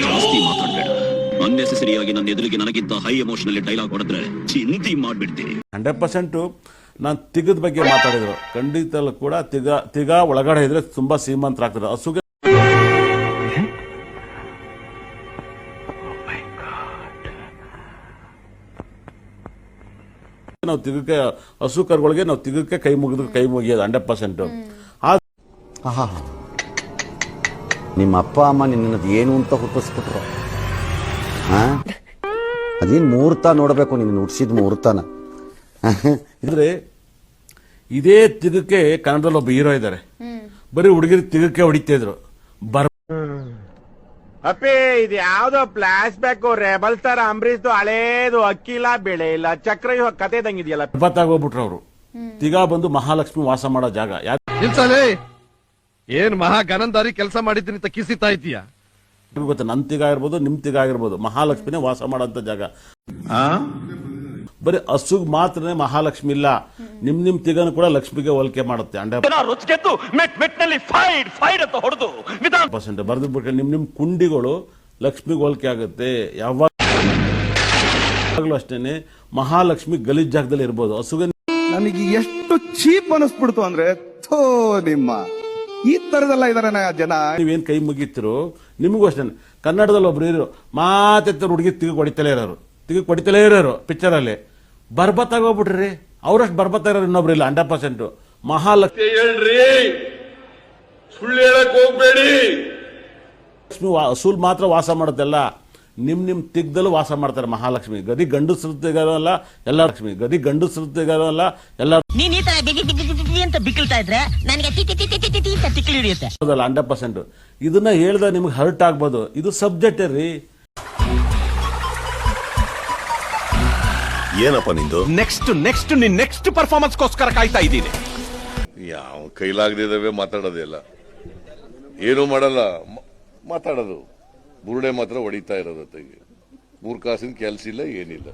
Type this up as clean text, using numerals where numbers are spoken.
ಜಾಸ್ತಿ ಮಾತಾಡಬೇಡ. ಅನ್ನೆಸೆಸರಿಯಾಗಿ ನನ್ನ ಎದುರಿಗೆ ನನಗಿಂತ ಹೈ ಎಮೋಷನಲ್ ಡೈಲಾಗ್ ಹೊಡೆದ್ರೆ ಚಿಂತಿ ಮಾಡ್ಬಿಡ್ತೀನಿ. 100% ನಾನು ತಿಗದ ಬಗ್ಗೆ ಮಾತಾಡಿದ್ರು. ಖಂಡಿತಲ್ಲೂ ಕೂಡ ತಿಗ ಒಳಗಡೆ ಇದ್ರೆ ತುಂಬಾ ಶ್ರೀಮಂತರಾಗ್ತಾರೆ. ಹಸುಗೆ ನಾವು ತಿಗಕ್ಕೆ ಹಸು ಕರುಗಳಿಗೆ ನಾವು ತಿಗಕ್ಕೆ ಕೈ ಮುಗಿಯೋದು 100%. ನಿಮ್ಮ ಅಪ್ಪ ಅಮ್ಮ ನಿನ್ನದು ಏನು ಅಂತ ಹುಟ್ಟಿಸ್ಬಿಟ್ರು. ಅದೇನು ಮುಹೂರ್ತ ನೋಡಬೇಕು, ನಿನ್ನ ಹುಟ್ಟಿಸಿದ ಮುಹೂರ್ತನ. ಅಂದ್ರೆ ಇದೇ ತಿಗಕ್ಕೆ ಕನ್ನಡದಲ್ಲಿ ಒಬ್ಬ ಹೀರೋ ಇದ್ದಾರೆ. ಬರೀ ಹುಡುಗಿರು ತಿಗಕ್ಕೆ ಹೊಡಿತಿದ್ರು. ಅಪ್ಪೇ ಇದು ಯಾವ್ದೋ flash back rebel star Ambareesh ಹಳೇದು ಅಕ್ಕಿಲ್ಲ ಬೆಳೆ ಇಲ್ಲ ಚಕ್ರವ್ಯೂಹ ಕತೆ ತಂಗಿದ್ಯಲ್ಲ. ಬರ್ಬತ್ತಾಗೋಗ್ಬಿಟ್ರು ಅವರು. ತಿಗ ಬಂದು ಮಹಾಲಕ್ಷ್ಮಿ ವಾಸ ಮಾಡೋ ಜಾಗ. ಏನ್ ಮಹಾ ಗನಂದಾರಿ ಕೆಲಸ ಮಾಡಿದ್ರಿ ಅಂತ ಕಿಸಿತಾ ಇದೀಯಾ? ಗೊತ್ತಾ, ನನ್ ತಿಗ ಆಗಿರ್ಬೋದು, ನಿಮ್ ತಿಗ ಆಗಿರ್ಬೋದು, ಮಹಾಲಕ್ಷ್ಮಿನೇ ವಾಸ ಮಾಡೋಂತ ಜಾಗ. ಬರೀ ಹಸುಗ್ ಮಾತ್ರನೇ ಮಹಾಲಕ್ಷ್ಮಿ ಇಲ್ಲ, ನಿಮ್ ತಿಗನು ಕೂಡ ಲಕ್ಷ್ಮಿಗೆ ಹೋಲಿಕೆ ಮಾಡುತ್ತೆ. 100% ಬರ್ದು ಬಿಟ್ರೆ ನಿಮ್ ಕುಂಡಿಗಳು ಲಕ್ಷ್ಮಿಗೆ ಹೋಲಿಕೆ ಆಗುತ್ತೆ. ಯಾವಾಗಲೂ ಅಷ್ಟೇನೆ ಮಹಾಲಕ್ಷ್ಮಿ ಗಲೀಜ್ ಜಾಗದಲ್ಲಿ ಇರ್ಬೋದು. ಹಸುಗೆ ನನಗೆ ಎಷ್ಟು ಚೀಪ್ ಅನಿಸ್ಬಿಡ್ತು ಅಂದ್ರೆ, ಥೋ ನಿಮ್ಮ ಈ ತರದೆಲ್ಲ ಇದಾರೆ ಜನ. ನೀವೇನ್ ಕೈ ಮುಗಿತಿರು, ನಿಮಗೂ ಅಷ್ಟೇ. ಕನ್ನಡದಲ್ಲಿ ಒಬ್ರು ಇರೋ ಮಾತೆತ್ತ ಹುಡುಗಿ ತಿಗಕ್ ಹೊಡಿತಲೇ ಇರೋರು ಪಿಕ್ಚರ್ ಅಲ್ಲಿ ಬರ್ಬತ್ತಾಗೋಗ್ಬಿಟ್ರಿ. ಅವ್ರಷ್ಟು ಬರ್ಬತ್ತಾ ಇರೋರು ಇನ್ನೊಬ್ರು ಇಲ್ಲ. 100% ಮಹಾಲಕ್ಷ್ಮಿ ಸುಳ್ಳು ಹೇಳಕ್ ಹೋಗ್ಬೇಡಿ. ಲಕ್ಷ್ಮಿ ಹಸುಲ್ ಮಾತ್ರ ವಾಸ ಮಾಡುತ್ತಲ್ಲ, ನಿಮ್ ತಿಗ್ದಲ್ಲೂ ವಾಸ ಮಾಡ್ತಾರೆ ಮಹಾಲಕ್ಷ್ಮಿ. ಗದಿ ಗಂಡಸರುತ್ತಿಗಾರಲ್ಲ ಎಲ್ಲ ಲಕ್ಷ್ಮಿ, ಗದಿ ಗಂಡಸರುತ್ತಿಗಾರಲ್ಲ ಎಲ್ಲ. ನೀನ್ ಈ ತರ ಅಂತ ಬಿಕ್ಕಳ್ತಾ ಇದ್ರೆ ನನಗೆ ತಿಕ್ಕಿ ಹಿಡಿಯುತ್ತೆ. 100%. ಇದನ್ನ ಹೇಳ್ದ ನಿಮ್ಗೆ ಹರ್ಟ್ ಆಗ್ಬೋದು. ಇದು ಸಬ್ಜೆಕ್ಟ್ ರೀ. ಏನಪ್ಪ ನಿಂದು ನೆಕ್ಸ್ಟ್ ಪರ್ಫಾರ್ಮೆನ್ಸ್ಗೋಸ್ಕರ ಕಾಯ್ತಾ ಇದ್ದೀನಿ. ಯಾವ ಕೈಲಾಗದಿದ್ದಾವೆ ಮಾತಾಡೋದಿಲ್ಲ, ಏನು ಮಾಡಲ್ಲ, ಮಾತಾಡೋದು ಬುರುಡೆ ಮಾತ್ರ ಹೊಡಿತಾ ಇರೋದತ್ತಿಗೆ. 3 ಕಾಸಿನ ಕೆಲ್ಸ ಇಲ್ಲ, ಏನಿಲ್ಲ.